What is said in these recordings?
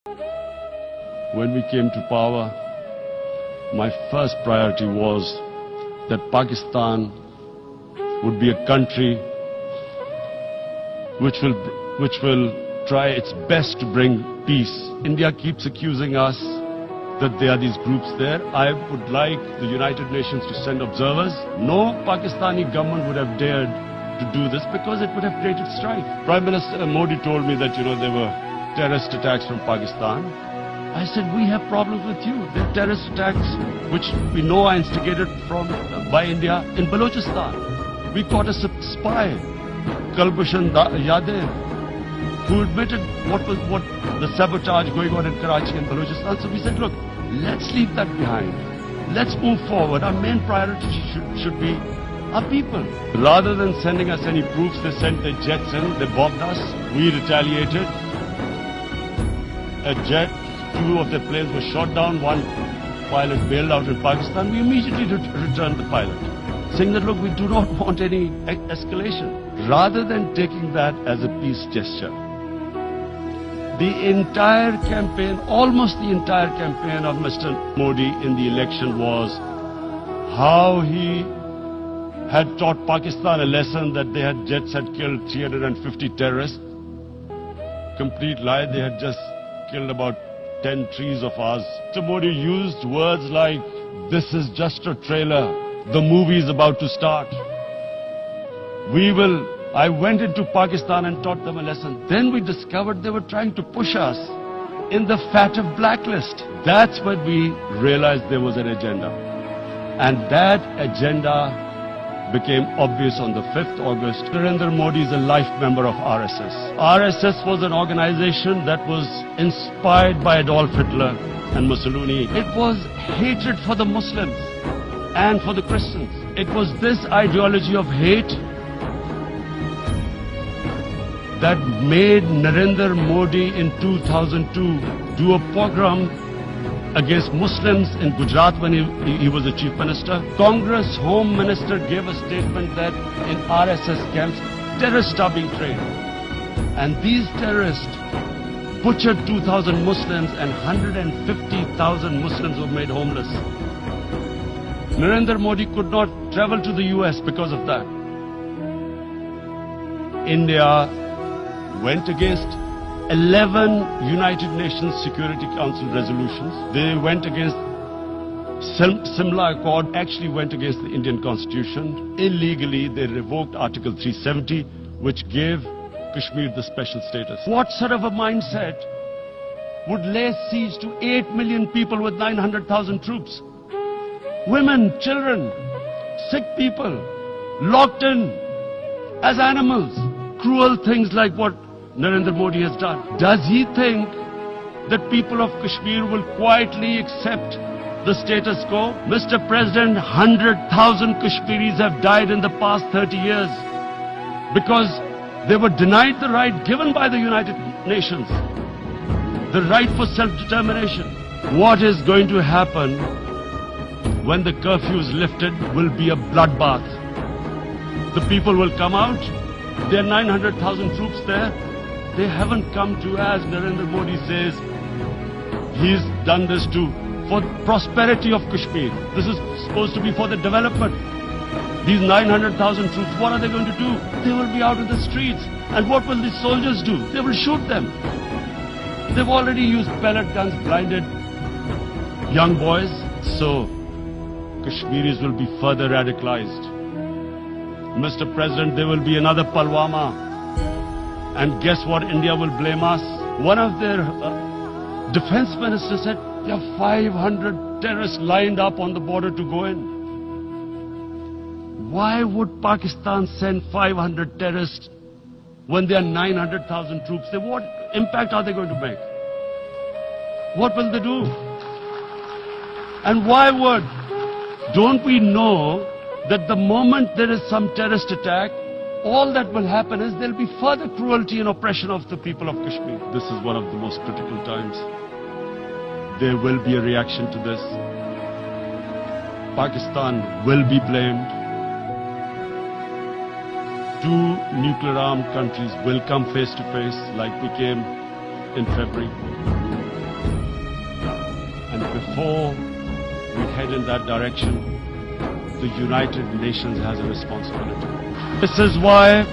When we came to power, my first priority was that Pakistan would be a country which will try its best to bring peace. India keeps accusing us that there are these groups there. I would like the United Nations to send observers. No Pakistani government would have dared to do this because it would have created strife. Prime Minister Modi told me that, there were terrorist attacks from Pakistan. I said, we have problems with you. There are terrorist attacks which we know are instigated by India in Balochistan. We caught a spy, Kulbhushan Yadav, who admitted what the sabotage going on in Karachi and Balochistan. So we said, look, let's leave that behind. Let's move forward. Our main priority should be our people. Rather than sending us any proofs, they sent their jets in, they bombed us, we retaliated. A jet, 2 of their planes were shot down, 1 pilot bailed out in Pakistan. We immediately returned the pilot, saying that, look, we do not want any escalation. Rather than taking that as a peace gesture, the entire campaign, almost the entire campaign of Mr. Modi in the election was how he had taught Pakistan a lesson that jets had killed 350 terrorists. Complete lie, they had just killed about 10 trees of ours. Mr. Modi used words like, this is just a trailer, the movie is about to start. I went into Pakistan and taught them a lesson. Then we discovered they were trying to push us in the FATF blacklist. That's when we realized there was an agenda. And that agenda became obvious on the 5th August. Narendra Modi is a life member of RSS. RSS was an organization that was inspired by Adolf Hitler and Mussolini. It was hatred for the Muslims and for the Christians. It was this ideology of hate that made Narendra Modi in 2002 do a pogrom against Muslims in Gujarat when he was the chief minister. Congress Home Minister gave a statement that in RSS camps, terrorists are being trained. And these terrorists butchered 2,000 Muslims and 150,000 Muslims were made homeless. Narendra Modi could not travel to the US because of that. India went against 11 United Nations Security Council resolutions. They went against Simla Accord, actually went against the Indian Constitution. Illegally, they revoked Article 370, which gave Kashmir the special status. What sort of a mindset would lay siege to 8 million people with 900,000 troops? Women, children, sick people, locked in as animals. Cruel things like what Narendra Modi has done. Does he think that people of Kashmir will quietly accept the status quo? Mr. President, 100,000 Kashmiris have died in the past 30 years because they were denied the right given by the United Nations, the right for self-determination. What is going to happen when the curfew is lifted will be a bloodbath. The people will come out. There are 900,000 troops there. They haven't come to, as Narendra Modi says, he's done this for prosperity of Kashmir. This is supposed to be for the development. These 900,000 troops, what are they going to do? They will be out in the streets. And what will the soldiers do? They will shoot them. They've already used pellet guns, blinded young boys. So Kashmiris will be further radicalized. Mr. President, there will be another Pulwama. And guess what? India will blame us. One of their defense ministers said, there are 500 terrorists lined up on the border to go in. Why would Pakistan send 500 terrorists when there are 900,000 troops? What impact are they going to make? What will they do? And why would? Don't we know that the moment there is some terrorist attack, all that will happen is there will be further cruelty and oppression of the people of Kashmir. This is one of the most critical times. There will be a reaction to this. Pakistan will be blamed. 2 nuclear-armed countries will come face to face like we came in February. before we head in that direction, the United Nations has a responsibility. This is why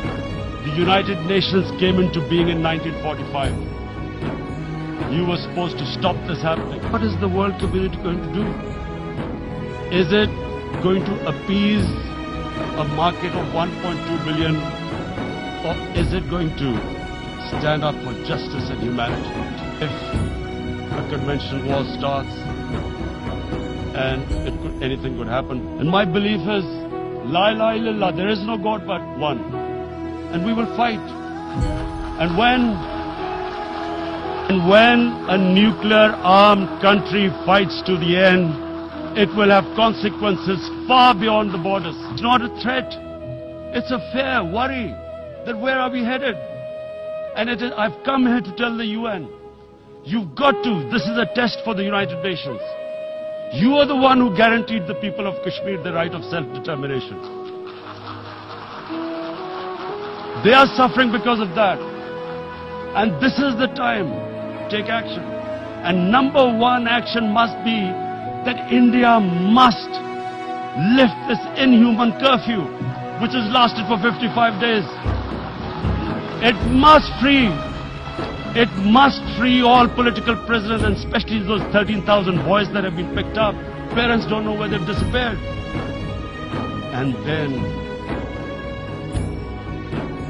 the United Nations came into being in 1945. You were supposed to stop this happening. What is the world community going to do? Is it going to appease a market of 1.2 billion, or is it going to stand up for justice and humanity? If a conventional war starts and anything could happen. And my belief is, La ilaha illallah, there is no God but one. And we will fight. And when a nuclear-armed country fights to the end, it will have consequences far beyond the borders. It's not a threat. It's a fair worry that where are we headed? And I've come here to tell the UN, you've got to. This is a test for the United Nations. You are the one who guaranteed the people of Kashmir the right of self-determination. They are suffering because of that. And this is the time to take action. And number one action must be that India must lift this inhuman curfew, which has lasted for 55 days. It must free all political prisoners, and especially those 13,000 boys that have been picked up. Parents don't know where they've disappeared. And then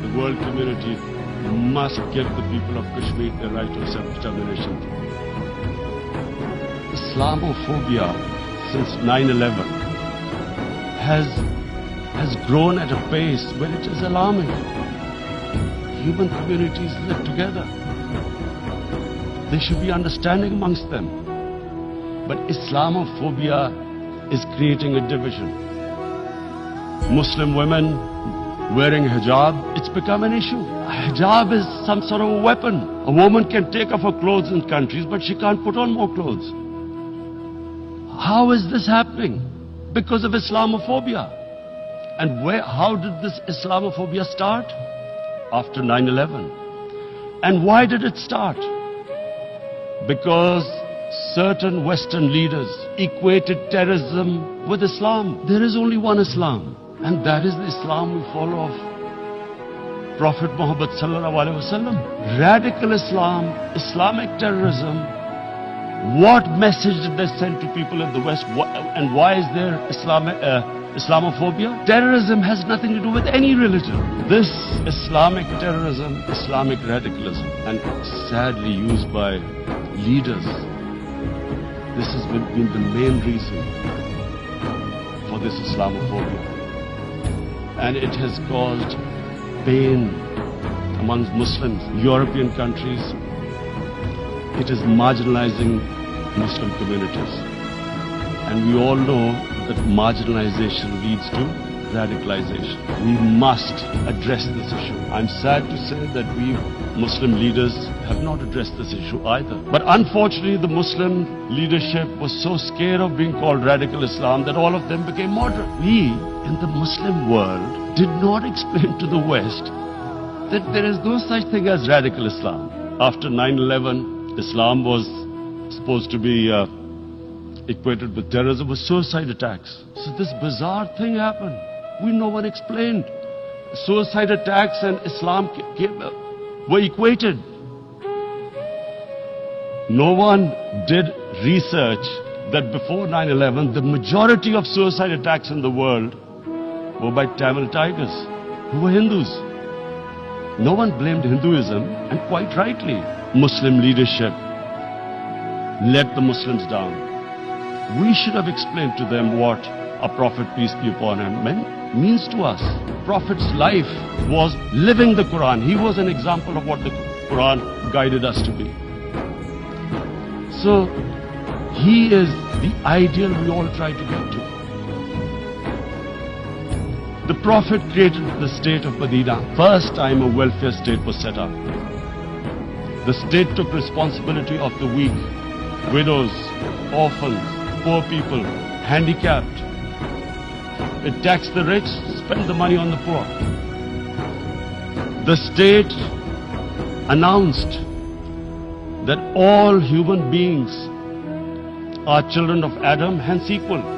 the world community must give the people of Kashmir the right of self-determination. Islamophobia since 9/11 has grown at a pace where it is alarming. Human communities live together. There should be understanding amongst them. But Islamophobia is creating a division. Muslim women wearing hijab, it's become an issue. Hijab is some sort of a weapon. A woman can take off her clothes in countries, but she can't put on more clothes. How is this happening? Because of Islamophobia. And how did this Islamophobia start? After 9/11. And why did it start? Because certain Western leaders equated terrorism with Islam. There is only one Islam, and that is the Islam we follow of Prophet Muhammad sallallahu alaihi wasallam. Radical Islam, Islamic terrorism. What message did they send to people in the West? And why is there Islamophobia? Terrorism has nothing to do with any religion. This Islamic terrorism, Islamic radicalism, and sadly used by leaders, this has been the main reason for this Islamophobia. And it has caused pain amongst Muslims, European countries. It is marginalizing Muslim communities. And we all know that marginalization leads to radicalization. We must address this issue. I'm sad to say that we Muslim leaders have not addressed this issue either. But unfortunately, the Muslim leadership was so scared of being called radical Islam that all of them became moderate. We, in the Muslim world, did not explain to the West that there is no such thing as radical Islam. After 9/11, Islam was supposed to be equated with terrorism, with suicide attacks. So this bizarre thing happened. No one explained. Suicide attacks and Islam were equated. No one did research that before 9/11, the majority of suicide attacks in the world were by Tamil Tigers, who were Hindus. No one blamed Hinduism, and quite rightly, Muslim leadership let the Muslims down. We should have explained to them what a prophet, peace be upon him, means to us. Prophet's life was living the Quran. He was an example of what the Quran guided us to be. So, he is the ideal we all try to get to. The Prophet created the state of Medina. First time a welfare state was set up. The state took responsibility of the weak, widows, orphans, poor people, handicapped. It taxed the rich, spent the money on the poor. The state announced that all human beings are children of Adam, hence equal.